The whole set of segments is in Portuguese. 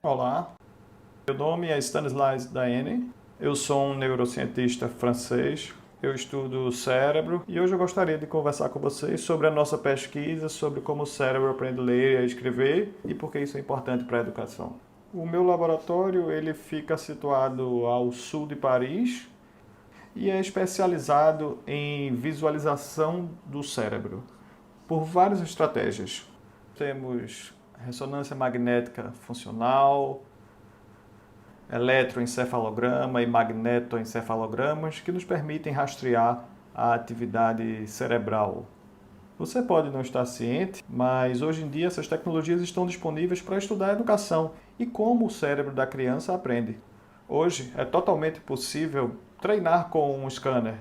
Olá, meu nome é Stanislas Daene, eu sou um neurocientista francês, eu estudo o cérebro e hoje eu gostaria de conversar com vocês sobre a nossa pesquisa sobre como o cérebro aprende a ler e a escrever e por que isso é importante para a educação. O meu laboratório ele fica situado ao sul de Paris e é especializado em visualização do cérebro por várias estratégias. Temos ressonância magnética funcional, eletroencefalograma e magnetoencefalogramas que nos permitem rastrear a atividade cerebral. Você pode não estar ciente, mas hoje em dia essas tecnologias estão disponíveis para estudar a educação e como o cérebro da criança aprende. Hoje é totalmente possível treinar com um scanner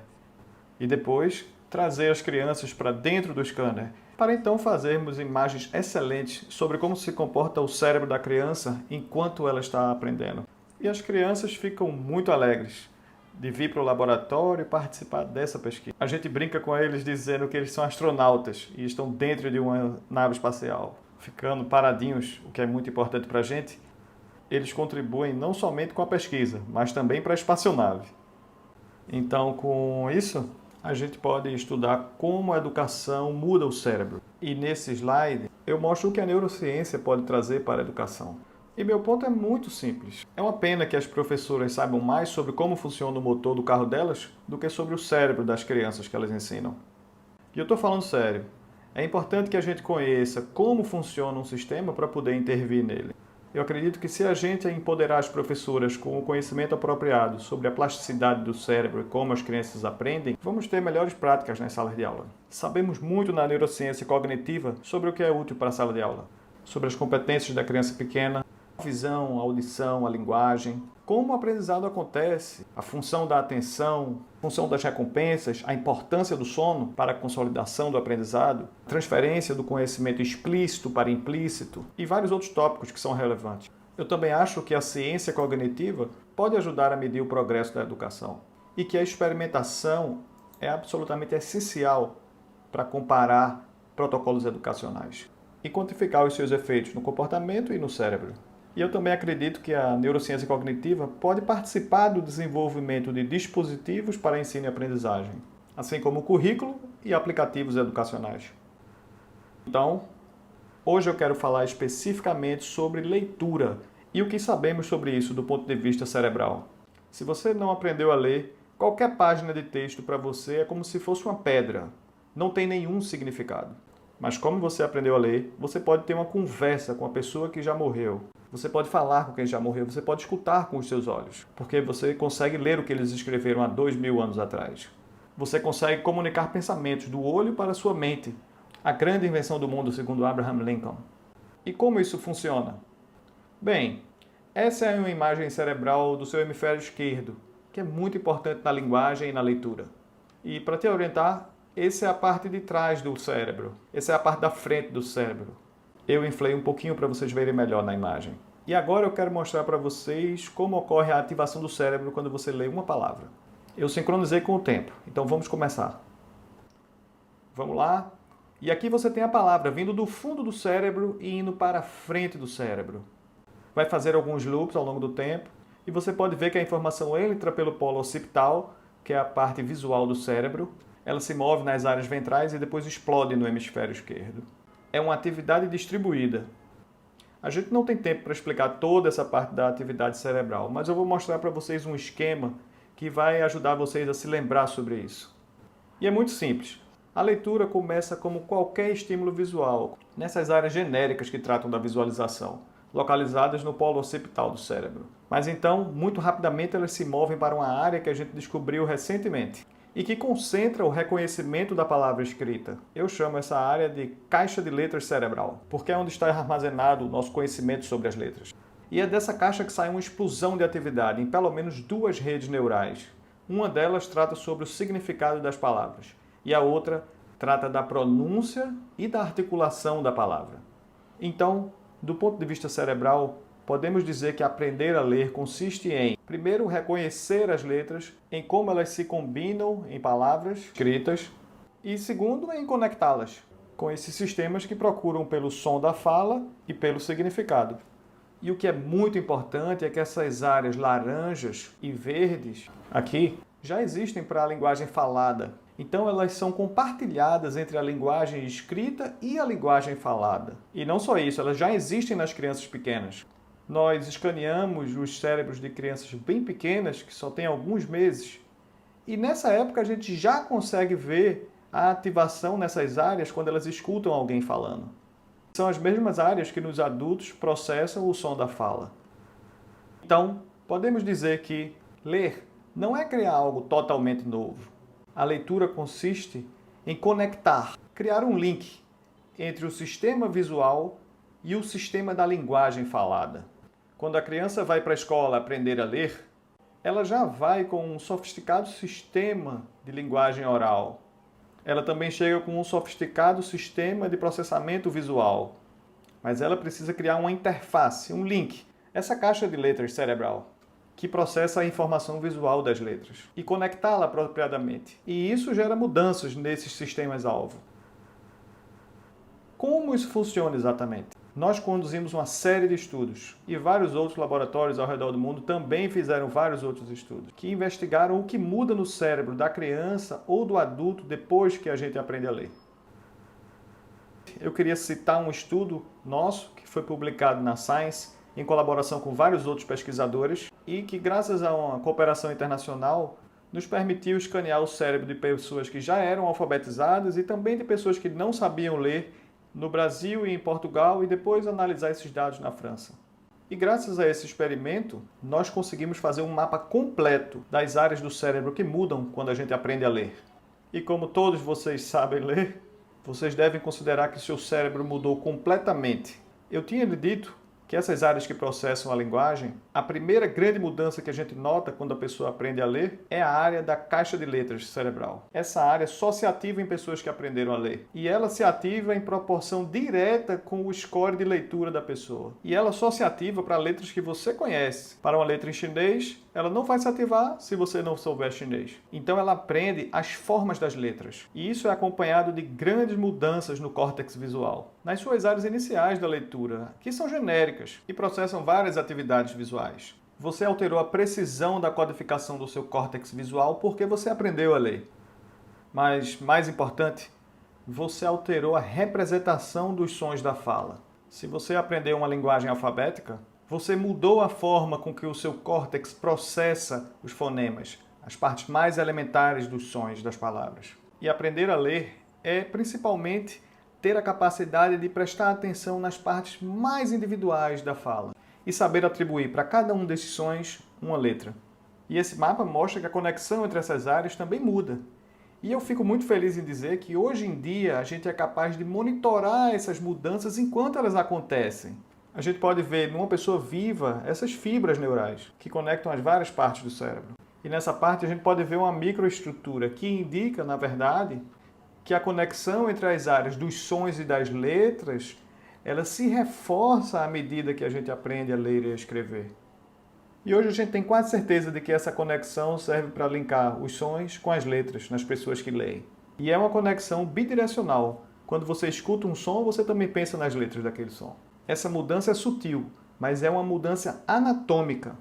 e depois trazer as crianças para dentro do scanner, para então fazermos imagens excelentes sobre como se comporta o cérebro da criança enquanto ela está aprendendo. E as crianças ficam muito alegres de vir para o laboratório e participar dessa pesquisa. A gente brinca com eles dizendo que eles são astronautas e estão dentro de uma nave espacial, ficando paradinhos, o que é muito importante para a gente. Eles contribuem não somente com a pesquisa, mas também para a espaçonave. Então, com isso, a gente pode estudar como a educação muda o cérebro. E nesse slide, eu mostro o que a neurociência pode trazer para a educação. E meu ponto é muito simples. É uma pena que as professoras saibam mais sobre como funciona o motor do carro delas do que sobre o cérebro das crianças que elas ensinam. E eu estou falando sério. É importante que a gente conheça como funciona um sistema para poder intervir nele. Eu acredito que se a gente empoderar as professoras com o conhecimento apropriado sobre a plasticidade do cérebro e como as crianças aprendem, vamos ter melhores práticas nas salas de aula. Sabemos muito na neurociência cognitiva sobre o que é útil para a sala de aula, sobre as competências da criança pequena, a visão, a audição, a linguagem, como o aprendizado acontece, a função da atenção, a função das recompensas, a importância do sono para a consolidação do aprendizado, a transferência do conhecimento explícito para implícito e vários outros tópicos que são relevantes. Eu também acho que a ciência cognitiva pode ajudar a medir o progresso da educação e que a experimentação é absolutamente essencial para comparar protocolos educacionais e quantificar os seus efeitos no comportamento e no cérebro. E eu também acredito que a neurociência cognitiva pode participar do desenvolvimento de dispositivos para ensino e aprendizagem, assim como o currículo e aplicativos educacionais. Então, hoje eu quero falar especificamente sobre leitura e o que sabemos sobre isso do ponto de vista cerebral. Se você não aprendeu a ler, qualquer página de texto para você é como se fosse uma pedra, não tem nenhum significado. Mas como você aprendeu a ler, você pode ter uma conversa com a pessoa que já morreu. Você pode falar com quem já morreu, você pode escutar com os seus olhos, porque você consegue ler o que eles escreveram há 2000 anos atrás. Você consegue comunicar pensamentos do olho para a sua mente. A grande invenção do mundo, segundo Abraham Lincoln. E como isso funciona? Bem, essa é uma imagem cerebral do seu hemisfério esquerdo, que é muito importante na linguagem e na leitura. E para te orientar, essa é a parte de trás do cérebro. Essa é a parte da frente do cérebro. Eu inflei um pouquinho para vocês verem melhor na imagem. E agora eu quero mostrar para vocês como ocorre a ativação do cérebro quando você lê uma palavra. Eu sincronizei com o tempo, então vamos começar. Vamos lá. E aqui você tem a palavra vindo do fundo do cérebro e indo para a frente do cérebro. Vai fazer alguns loops ao longo do tempo e você pode ver que a informação entra pelo polo occipital, que é a parte visual do cérebro. Ela se move nas áreas ventrais e depois explode no hemisfério esquerdo. É uma atividade distribuída. A gente não tem tempo para explicar toda essa parte da atividade cerebral, mas eu vou mostrar para vocês um esquema que vai ajudar vocês a se lembrar sobre isso. E é muito simples. A leitura começa como qualquer estímulo visual, nessas áreas genéricas que tratam da visualização, localizadas no polo occipital do cérebro. Mas então, muito rapidamente, elas se movem para uma área que a gente descobriu recentemente e que concentra o reconhecimento da palavra escrita. Eu chamo essa área de caixa de letras cerebral, porque é onde está armazenado o nosso conhecimento sobre as letras. E é dessa caixa que sai uma explosão de atividade em pelo menos duas redes neurais. Uma delas trata sobre o significado das palavras, e a outra trata da pronúncia e da articulação da palavra. Então, do ponto de vista cerebral, podemos dizer que aprender a ler consiste em, primeiro, reconhecer as letras, em como elas se combinam em palavras escritas, e segundo, em conectá-las com esses sistemas que procuram pelo som da fala e pelo significado. E o que é muito importante é que essas áreas laranjas e verdes aqui já existem para a linguagem falada. Então elas são compartilhadas entre a linguagem escrita e a linguagem falada. E não só isso, elas já existem nas crianças pequenas. Nós escaneamos os cérebros de crianças bem pequenas, que só têm alguns meses, e nessa época a gente já consegue ver a ativação nessas áreas quando elas escutam alguém falando. São as mesmas áreas que nos adultos processam o som da fala. Então, podemos dizer que ler não é criar algo totalmente novo. A leitura consiste em conectar, criar um link entre o sistema visual e o sistema da linguagem falada. Quando a criança vai para a escola aprender a ler, ela já vai com um sofisticado sistema de linguagem oral. Ela também chega com um sofisticado sistema de processamento visual. Mas ela precisa criar uma interface, um link, essa caixa de letras cerebral, que processa a informação visual das letras e conectá-la apropriadamente. E isso gera mudanças nesses sistemas-alvo. Como isso funciona exatamente? Nós conduzimos uma série de estudos e vários outros laboratórios ao redor do mundo também fizeram vários outros estudos que investigaram o que muda no cérebro da criança ou do adulto depois que a gente aprende a ler. Eu queria citar um estudo nosso que foi publicado na Science em colaboração com vários outros pesquisadores e que, graças a uma cooperação internacional, nos permitiu escanear o cérebro de pessoas que já eram alfabetizadas e também de pessoas que não sabiam ler no Brasil e em Portugal, e depois analisar esses dados na França. E graças a esse experimento, nós conseguimos fazer um mapa completo das áreas do cérebro que mudam quando a gente aprende a ler. E como todos vocês sabem ler, vocês devem considerar que seu cérebro mudou completamente. Eu tinha lhe dito que essas áreas que processam a linguagem, a primeira grande mudança que a gente nota quando a pessoa aprende a ler é a área da caixa de letras cerebral. Essa área só se ativa em pessoas que aprenderam a ler. E ela se ativa em proporção direta com o score de leitura da pessoa. E ela só se ativa para letras que você conhece. Para uma letra em chinês, ela não vai se ativar se você não souber chinês. Então ela aprende as formas das letras. E isso é acompanhado de grandes mudanças no córtex visual, nas suas áreas iniciais da leitura, que são genéricas e processam várias atividades visuais. Você alterou a precisão da codificação do seu córtex visual porque você aprendeu a ler. Mas, mais importante, você alterou a representação dos sons da fala. Se você aprendeu uma linguagem alfabética, você mudou a forma com que o seu córtex processa os fonemas, as partes mais elementares dos sons das palavras. E aprender a ler é principalmente ter a capacidade de prestar atenção nas partes mais individuais da fala e saber atribuir para cada um desses sons uma letra. E esse mapa mostra que a conexão entre essas áreas também muda. E eu fico muito feliz em dizer que hoje em dia a gente é capaz de monitorar essas mudanças enquanto elas acontecem. A gente pode ver numa pessoa viva essas fibras neurais que conectam as várias partes do cérebro. E nessa parte a gente pode ver uma microestrutura que indica, na verdade, que a conexão entre as áreas dos sons e das letras, ela se reforça à medida que a gente aprende a ler e a escrever. E hoje a gente tem quase certeza de que essa conexão serve para linkar os sons com as letras nas pessoas que leem. E é uma conexão bidirecional. Quando você escuta um som, você também pensa nas letras daquele som. Essa mudança é sutil, mas é uma mudança anatômica.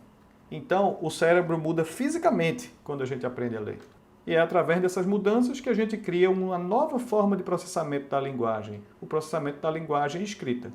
Então, o cérebro muda fisicamente quando a gente aprende a ler. E é através dessas mudanças que a gente cria uma nova forma de processamento da linguagem, o processamento da linguagem escrita.